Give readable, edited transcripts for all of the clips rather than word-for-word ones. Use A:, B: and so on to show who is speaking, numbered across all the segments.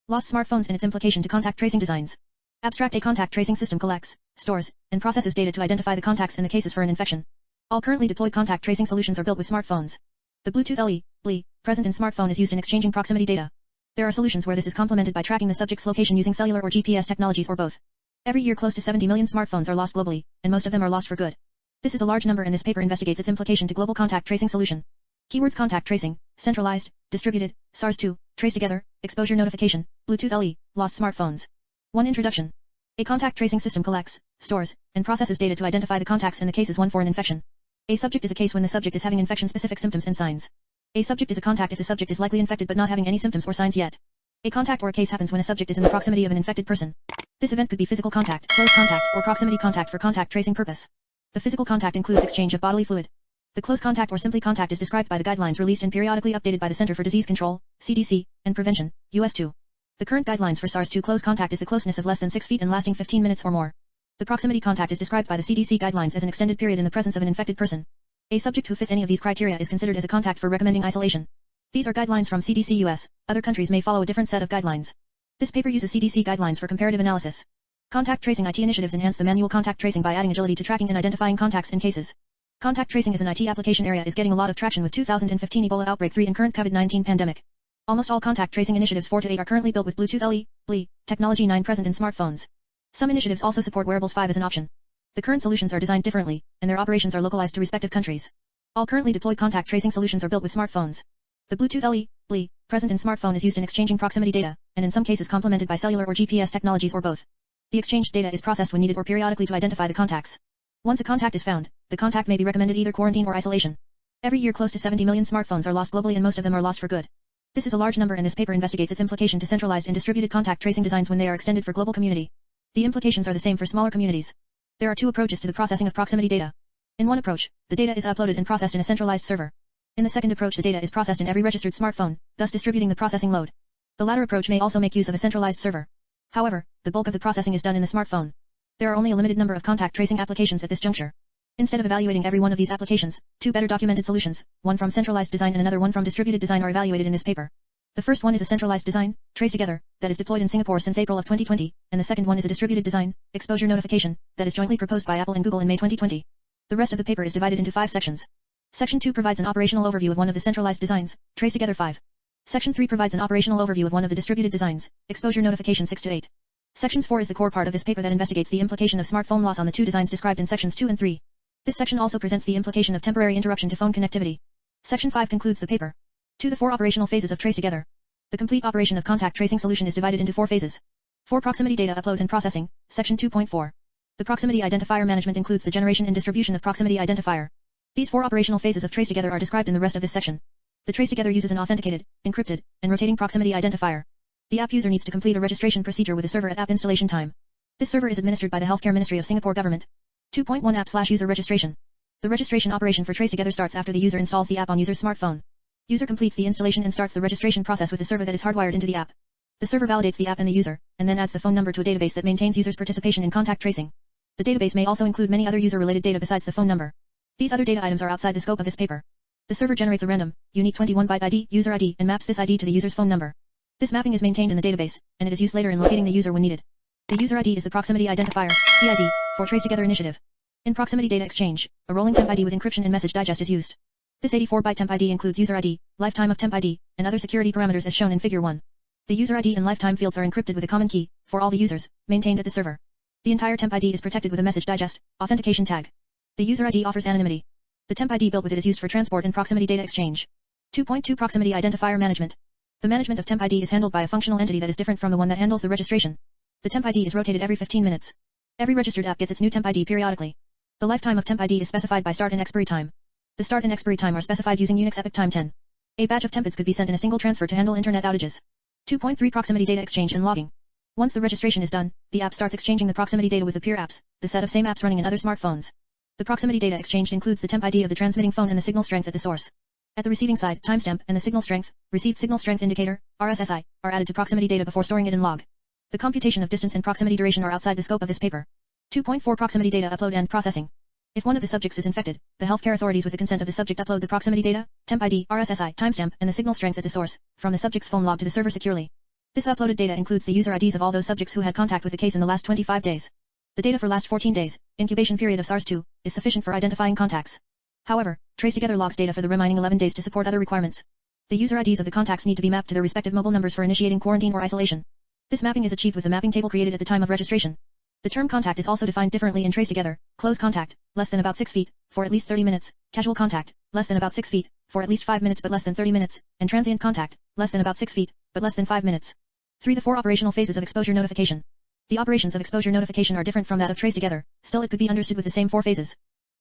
A: Lost smartphones and its implication to contact tracing designs. Abstract: a contact tracing system collects, stores, and processes data to identify the contacts and the cases for an infection. All currently deployed contact tracing solutions are built with smartphones. The Bluetooth LE present in smartphone is used in exchanging proximity data. There are solutions where this is complemented by tracking the subject's location using cellular or GPS technologies or both. Every year close to 70 million smartphones are lost globally, and most of them are lost for good. This is a large number and this paper investigates its implication to global contact tracing solution. Keywords: contact tracing, centralized, distributed, SARS-2, trace together, exposure notification, Bluetooth LE, lost smartphones. 1. Introduction. A contact tracing system collects, stores, and processes data to identify the contacts and the cases. 1. For an infection. A subject is a case when the subject is having infection-specific symptoms and signs. A subject is a contact if the subject is likely infected but not having any symptoms or signs yet. A contact or a case happens when a subject is in the proximity of an infected person. This event could be physical contact, close contact, or proximity contact for contact tracing purpose. The physical contact includes exchange of bodily fluid. The close contact or simply contact is described by the guidelines released and periodically updated by the Center for Disease Control, CDC, and Prevention, US 2. The current guidelines for SARS-2 close contact is the closeness of less than 6 feet and lasting 15 minutes or more. The proximity contact is described by the CDC guidelines as an extended period in the presence of an infected person. A subject who fits any of these criteria is considered as a contact for recommending isolation. These are guidelines from CDC US. Other countries may follow a different set of guidelines. This paper uses CDC guidelines for comparative analysis. Contact tracing IT initiatives enhance the manual contact tracing by adding agility to tracking and identifying contacts and cases. Contact tracing as an IT application area is getting a lot of traction with 2015 Ebola outbreak 3 and current COVID-19 pandemic. Almost all contact tracing initiatives 4 to 8 are currently built with Bluetooth LE technology 9 present in smartphones. Some initiatives also support wearables 5 as an option. The current solutions are designed differently, and their operations are localized to respective countries. All currently deployed contact tracing solutions are built with smartphones. The Bluetooth LE present in smartphone is used in exchanging proximity data, and in some cases complemented by cellular or GPS technologies or both. The exchanged data is processed when needed or periodically to identify the contacts. Once a contact is found, the contact may be recommended either quarantine or isolation. Every year close to 70 million smartphones are lost globally and most of them are lost for good. This is a large number and this paper investigates its implication to centralized and distributed contact tracing designs when they are extended for global community. The implications are the same for smaller communities. There are 2 approaches to the processing of proximity data. In one approach, the data is uploaded and processed in a centralized server. In the second approach the data is processed in every registered smartphone, thus distributing the processing load. The latter approach may also make use of a centralized server. However, the bulk of the processing is done in the smartphone. There are only a limited number of contact tracing applications at this juncture. Instead of evaluating every one of these applications, 2 better documented solutions, one from centralized design and another one from distributed design are evaluated in this paper. The first one is a centralized design, trace together, that is deployed in Singapore since April of 2020, and the second one is a distributed design, exposure notification, that is jointly proposed by Apple and Google in May 2020. The rest of the paper is divided into 5 sections. Section 2 provides an operational overview of one of the centralized designs, trace together 5. Section 3 provides an operational overview of one of the distributed designs, exposure notification 6 to 8. Sections 4 is the core part of this paper that investigates the implication of smartphone loss on the 2 designs described in sections 2 and 3. This section also presents the implication of temporary interruption to phone connectivity. Section 5 concludes the paper. 2. The 4 operational phases of trace together. The complete operation of contact tracing solution is divided into 4 phases. 4. Proximity data upload and processing, section 2.4. The proximity identifier management includes the generation and distribution of proximity identifier. These 4 operational phases of trace together are described in the rest of this section. The trace together uses an authenticated, encrypted, and rotating proximity identifier. The app user needs to complete a registration procedure with the server at app installation time. This server is administered by the Healthcare Ministry of Singapore Government. 2.1 App/user registration. The registration operation for trace together starts after the user installs the app on user's smartphone. User completes the installation and starts the registration process with the server that is hardwired into the app. The server validates the app and the user, and then adds the phone number to a database that maintains users' participation in contact tracing. The database may also include many other user-related data besides the phone number. These other data items are outside the scope of this paper. The server generates a random, unique 21-byte ID, user ID, and maps this ID to the user's phone number. This mapping is maintained in the database, and it is used later in locating the user when needed. The user ID is the proximity identifier, PID, for Trace Together initiative. In proximity data exchange, a rolling temp ID with encryption and message digest is used. This 84-byte temp ID includes user ID, lifetime of temp ID, and other security parameters as shown in Figure 1. The user ID and lifetime fields are encrypted with a common key, for all the users, maintained at the server. The entire temp ID is protected with a message digest, authentication tag. The user ID offers anonymity. The temp ID built with it is used for transport and proximity data exchange. 2.2 Proximity Identifier Management. The management of temp ID is handled by a functional entity that is different from the one that handles the registration. The temp ID is rotated every 15 minutes. Every registered app gets its new temp ID periodically. The lifetime of temp ID is specified by start and expiry time. The start and expiry time are specified using Unix epoch time 10. A batch of tempids could be sent in a single transfer to handle internet outages. 2.3 Proximity Data Exchange and Logging. Once the registration is done, the app starts exchanging the proximity data with the peer apps, the set of same apps running in other smartphones. The proximity data exchanged includes the temp ID of the transmitting phone and the signal strength at the source. At the receiving side, timestamp and the signal strength, received signal strength indicator, RSSI, are added to proximity data before storing it in log. The computation of distance and proximity duration are outside the scope of this paper. 2.4 Proximity Data Upload and Processing. If one of the subjects is infected, the healthcare authorities with the consent of the subject upload the proximity data, temp ID, RSSI, timestamp, and the signal strength at the source, from the subject's phone log to the server securely. This uploaded data includes the user IDs of all those subjects who had contact with the case in the last 25 days. The data for last 14 days, incubation period of SARS-2, is sufficient for identifying contacts. However, TraceTogether logs data for the remaining 11 days to support other requirements. The user IDs of the contacts need to be mapped to their respective mobile numbers for initiating quarantine or isolation. This mapping is achieved with the mapping table created at the time of registration. The term contact is also defined differently in TraceTogether: close contact, less than about 6 feet, for at least 30 minutes, casual contact, less than about 6 feet, for at least 5 minutes but less than 30 minutes, and transient contact, less than about 6 feet, but less than 5 minutes. 3. The 4 operational phases of exposure notification. The operations of exposure notification are different from that of TraceTogether, still it could be understood with the same 4 phases.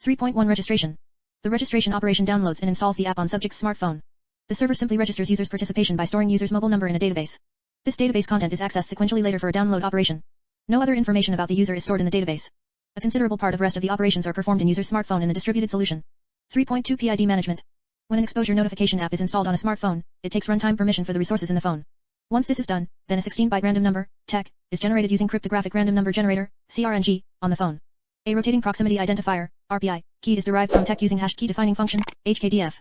A: 3.1 Registration. The registration operation downloads and installs the app on subject's smartphone. The server simply registers users' participation by storing users' mobile number in a database. This database content is accessed sequentially later for a download operation. No other information about the user is stored in the database. A considerable part of rest of the operations are performed in user's smartphone in the distributed solution. 3.2 Pid Management. When an exposure notification app is installed on a smartphone, it takes runtime permission for the resources in the phone. Once this is done, then a 16-byte random number, TEC, is generated using cryptographic random number generator, CRNG, on the phone. A rotating proximity identifier, RPI, key is derived from TEC using hash key defining function, HKDF.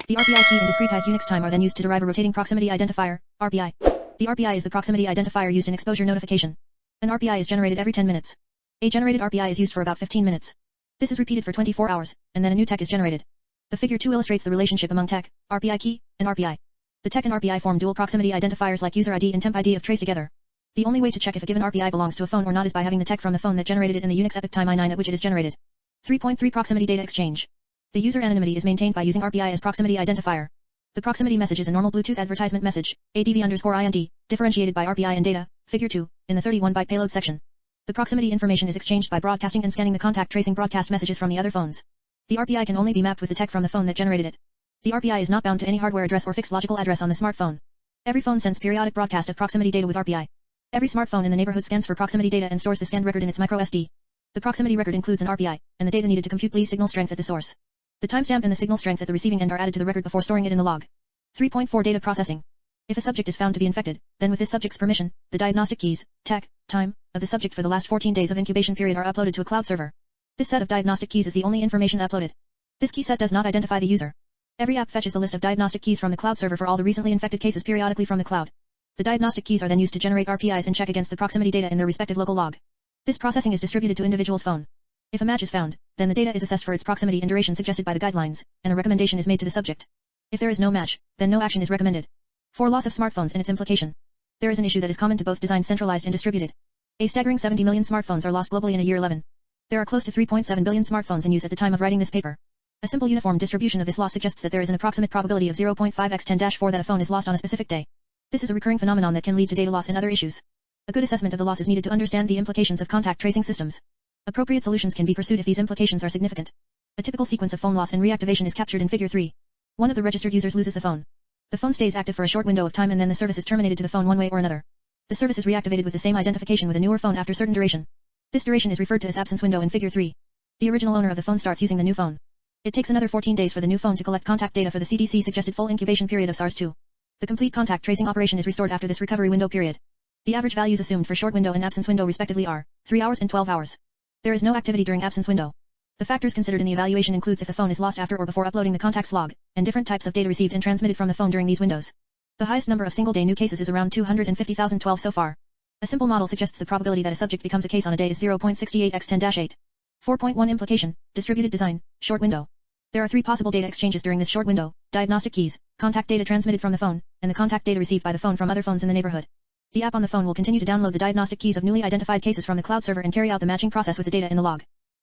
A: The RPI key and discretized Unix time are then used to derive a rotating proximity identifier, RPI. The RPI is the proximity identifier used in exposure notification. An RPI is generated every 10 minutes. A generated RPI is used for about 15 minutes. This is repeated for 24 hours, and then a new TEC is generated. The figure 2 illustrates the relationship among TEC, RPI key, and RPI. The TEC and RPI form dual proximity identifiers like user ID and temp ID of TraceTogether. The only way to check if a given RPI belongs to a phone or not is by having the TEC from the phone that generated it in the Unix epoch time I9 at which it is generated. 3.3 Proximity data exchange. The user anonymity is maintained by using RPI as proximity identifier. The proximity message is a normal Bluetooth advertisement message, ADV_IND, differentiated by RPI and data, figure 2, in the 31-byte payload section. The proximity information is exchanged by broadcasting and scanning the contact tracing broadcast messages from the other phones. The RPI can only be mapped with the TEC from the phone that generated it. The RPI is not bound to any hardware address or fixed logical address on the smartphone. Every phone sends periodic broadcast of proximity data with RPI. Every smartphone in the neighborhood scans for proximity data and stores the scanned record in its microSD. The proximity record includes an RPI, and the data needed to compute Lee's signal strength at the source. The timestamp and the signal strength at the receiving end are added to the record before storing it in the log. 3.4 Data processing. If a subject is found to be infected, then with this subject's permission, the diagnostic keys, TEC, time, of the subject for the last 14 days of incubation period are uploaded to a cloud server. This set of diagnostic keys is the only information uploaded. This key set does not identify the user. Every app fetches the list of diagnostic keys from the cloud server for all the recently infected cases periodically from the cloud. The diagnostic keys are then used to generate RPIs and check against the proximity data in their respective local log. This processing is distributed to individual's phone. If a match is found, then the data is assessed for its proximity and duration suggested by the guidelines, and a recommendation is made to the subject. If there is no match, then no action is recommended. 4 Loss of smartphones and its implication. There is an issue that is common to both designs centralized and distributed. A staggering 70 million smartphones are lost globally in a year 11. There are close to 3.7 billion smartphones in use at the time of writing this paper. A simple uniform distribution of this loss suggests that there is an approximate probability of 0.5 x 10-4 that a phone is lost on a specific day. This is a recurring phenomenon that can lead to data loss and other issues. A good assessment of the loss is needed to understand the implications of contact tracing systems. Appropriate solutions can be pursued if these implications are significant. A typical sequence of phone loss and reactivation is captured in figure 3. One of the registered users loses the phone. The phone stays active for a short window of time and then the service is terminated to the phone one way or another. The service is reactivated with the same identification with a newer phone after certain duration. This duration is referred to as absence window in figure 3. The original owner of the phone starts using the new phone. It takes another 14 days for the new phone to collect contact data for the CDC suggested full incubation period of SARS-2. The complete contact tracing operation is restored after this recovery window period. The average values assumed for short window and absence window respectively are 3 hours and 12 hours. There is no activity during absence window. The factors considered in the evaluation includes if the phone is lost after or before uploading the contacts log, and different types of data received and transmitted from the phone during these windows. The highest number of single-day new cases is around 250,012 so far. A simple model suggests the probability that a subject becomes a case on a day is 0.68 x 10-8. 4.1 Implication, distributed design, short window. There are 3 possible data exchanges during this short window: diagnostic keys, contact data transmitted from the phone, and the contact data received by the phone from other phones in the neighborhood. The app on the phone will continue to download the diagnostic keys of newly identified cases from the cloud server and carry out the matching process with the data in the log.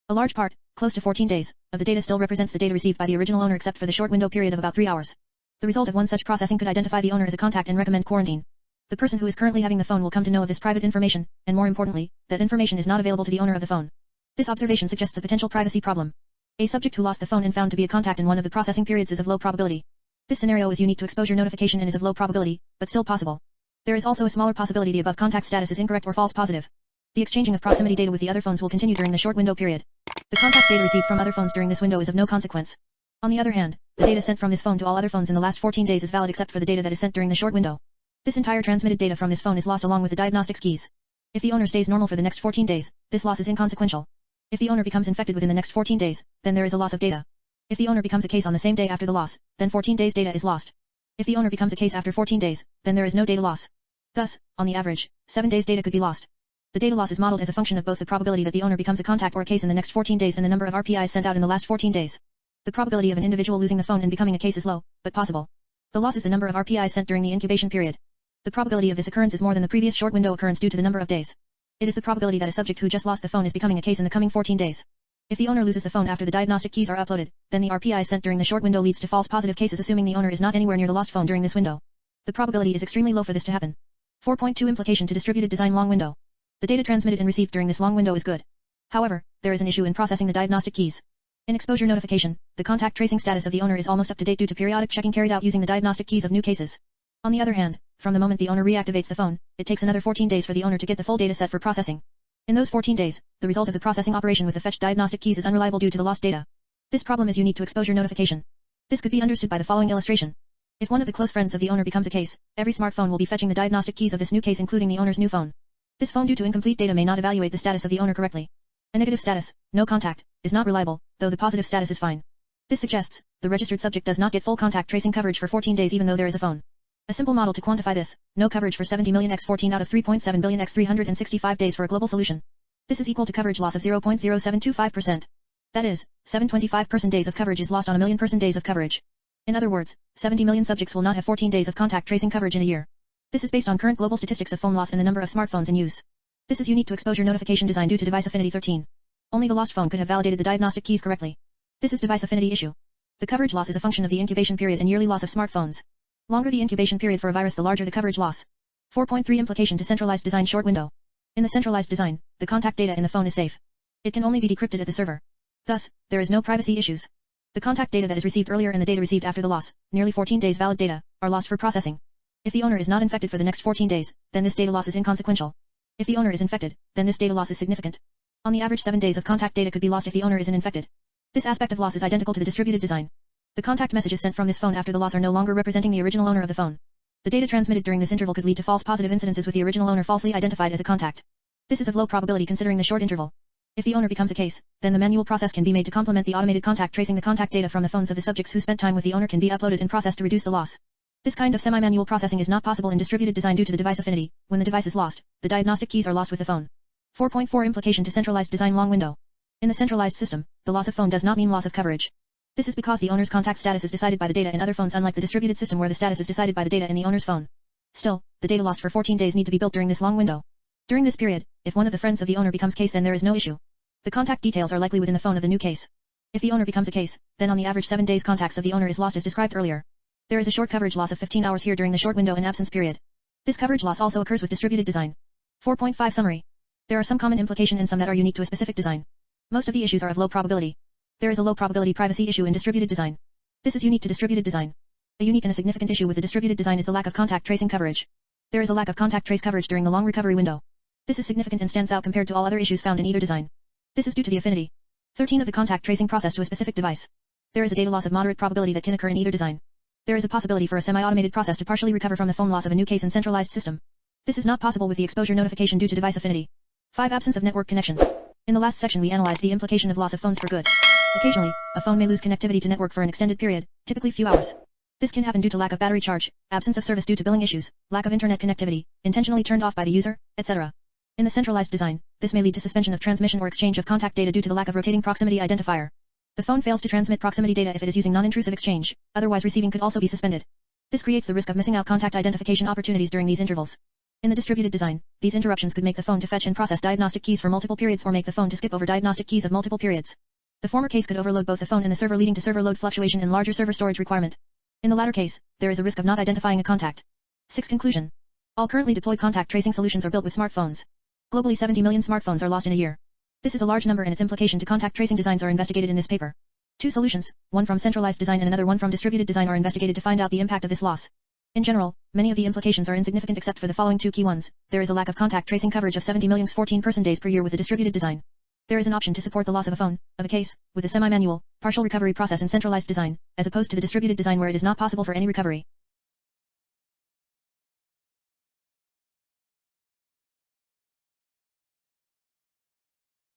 A: A large part, close to 14 days, of the data still represents the data received by the original owner except for the short window period of about 3 hours. The result of one such processing could identify the owner as a contact and recommend quarantine. The person who is currently having the phone will come to know of this private information, and more importantly, that information is not available to the owner of the phone. This observation suggests a potential privacy problem. A subject who lost the phone and found to be a contact in one of the processing periods is of low probability. This scenario is unique to exposure notification and is of low probability, but still possible. There is also a smaller possibility the above contact status is incorrect or false positive. The exchanging of proximity data with the other phones will continue during the short window period. The contact data received from other phones during this window is of no consequence. On the other hand, the data sent from this phone to all other phones in the last 14 days is valid except for the data that is sent during the short window. This entire transmitted data from this phone is lost along with the diagnostics keys. If the owner stays normal for the next 14 days, this loss is inconsequential. If the owner becomes infected within the next 14 days, then there is a loss of data. If the owner becomes a case on the same day after the loss, then 14 days data is lost. If the owner becomes a case after 14 days, then there is no data loss. Thus, on the average, 7 days data could be lost. The data loss is modeled as a function of both the probability that the owner becomes a contact or a case in the next 14 days and the number of RPIs sent out in the last 14 days. The probability of an individual losing the phone and becoming a case is low, but possible. The loss is the number of RPIs sent during the incubation period. The probability of this occurrence is more than the previous short window occurrence due to the number of days. It is the probability that a subject who just lost the phone is becoming a case in the coming 14 days. If the owner loses the phone after the diagnostic keys are uploaded, then the RPIs sent during the short window leads to false positive cases assuming the owner is not anywhere near the lost phone during this window. The probability is extremely low for this to happen. 4.2 Implication to distributed design long window. The data transmitted and received during this long window is good. However, there is an issue in processing the diagnostic keys. In exposure notification, the contact tracing status of the owner is almost up to date due to periodic checking carried out using the diagnostic keys of new cases. On the other hand, from the moment the owner reactivates the phone, it takes another 14 days for the owner to get the full data set for processing. In those 14 days, the result of the processing operation with the fetched diagnostic keys is unreliable due to the lost data. This problem is unique to exposure notification. This could be understood by the following illustration. If one of the close friends of the owner becomes a case, every smartphone will be fetching the diagnostic keys of this new case including the owner's new phone. This phone due to incomplete data may not evaluate the status of the owner correctly. A negative status, no contact, is not reliable, though the positive status is fine. This suggests, the registered subject does not get full contact tracing coverage for 14 days even though there is a phone. A simple model to quantify this, no coverage for 70 million x 14 out of 3.7 billion x 365 days for a global solution. This is equal to coverage loss of 0.0725%. That is, 725 person days of coverage is lost on a million person days of coverage. In other words, 70 million subjects will not have 14 days of contact tracing coverage in a year. This is based on current global statistics of phone loss and the number of smartphones in use. This is unique to exposure notification design due to device affinity 13. Only the lost phone could have validated the diagnostic keys correctly. This is device affinity issue. The coverage loss is a function of the incubation period and yearly loss of smartphones. Longer the incubation period for a virus, the larger the coverage loss. 4.3 Implication to centralized design short window. In the centralized design, the contact data in the phone is safe. It can only be decrypted at the server. Thus, there is no privacy issues. The contact data that is received earlier and the data received after the loss, nearly 14 days valid data, are lost for processing. If the owner is not infected for the next 14 days, then this data loss is inconsequential. If the owner is infected, then this data loss is significant. On the average 7 days of contact data could be lost if the owner isn't infected. This aspect of loss is identical to the distributed design. The contact messages sent from this phone after the loss are no longer representing the original owner of the phone. The data transmitted during this interval could lead to false positive incidences with the original owner falsely identified as a contact. This is of low probability considering the short interval. If the owner becomes a case, then the manual process can be made to complement the automated contact tracing. The contact data from the phones of the subjects who spent time with the owner can be uploaded and processed to reduce the loss. This kind of semi-manual processing is not possible in distributed design due to the device affinity. When the device is lost, the diagnostic keys are lost with the phone. 4.4 Implication to centralized design long window. In the centralized system, the loss of phone does not mean loss of coverage. This is because the owner's contact status is decided by the data in other phones, unlike the distributed system where the status is decided by the data in the owner's phone. Still, the data lost for 14 days need to be built during this long window. During this period, if one of the friends of the owner becomes case, then there is no issue. The contact details are likely within the phone of the new case. If the owner becomes a case, then on the average 7 days contacts of the owner is lost as described earlier. There is a short coverage loss of 15 hours here during the short window and absence period. This coverage loss also occurs with distributed design. 4.5 Summary. There are some common implication and some that are unique to a specific design. Most of the issues are of low probability. There is a low probability privacy issue in distributed design. This is unique to distributed design. A unique and a significant issue with the distributed design is the lack of contact tracing coverage. There is a lack of contact trace coverage during the long recovery window. This is significant and stands out compared to all other issues found in either design. This is due to the affinity 13 of the contact tracing process to a specific device. There is a data loss of moderate probability that can occur in either design. There is a possibility for a semi-automated process to partially recover from the phone loss of a new case in centralized system. This is not possible with the exposure notification due to device affinity. 5. Absence of network connection. In the last section we analyzed the implication of loss of phones for good. Occasionally, a phone may lose connectivity to network for an extended period, typically few hours. This can happen due to lack of battery charge, absence of service due to billing issues, lack of internet connectivity, intentionally turned off by the user, etc. In the centralized design, this may lead to suspension of transmission or exchange of contact data due to the lack of rotating proximity identifier. The phone fails to transmit proximity data if it is using non-intrusive exchange, otherwise receiving could also be suspended. This creates the risk of missing out contact identification opportunities during these intervals. In the distributed design, these interruptions could make the phone to fetch and process diagnostic keys for multiple periods or make the phone to skip over diagnostic keys of multiple periods. The former case could overload both the phone and the server, leading to server load fluctuation and larger server storage requirement. In the latter case, there is a risk of not identifying a contact. 6. Conclusion. All currently deployed contact tracing solutions are built with smartphones. Globally 70 million smartphones are lost in a year. This is a large number and its implication to contact tracing designs are investigated in this paper. 2 solutions, one from centralized design and another one from distributed design, are investigated to find out the impact of this loss. In general, many of the implications are insignificant except for the following 2 key ones. There is a lack of contact tracing coverage of 70 million 14 person days per year with the distributed design. There is an option to support the loss of a phone, of a case, with a semi-manual, partial recovery process in centralized design, as opposed to the distributed design where it is not possible for any recovery.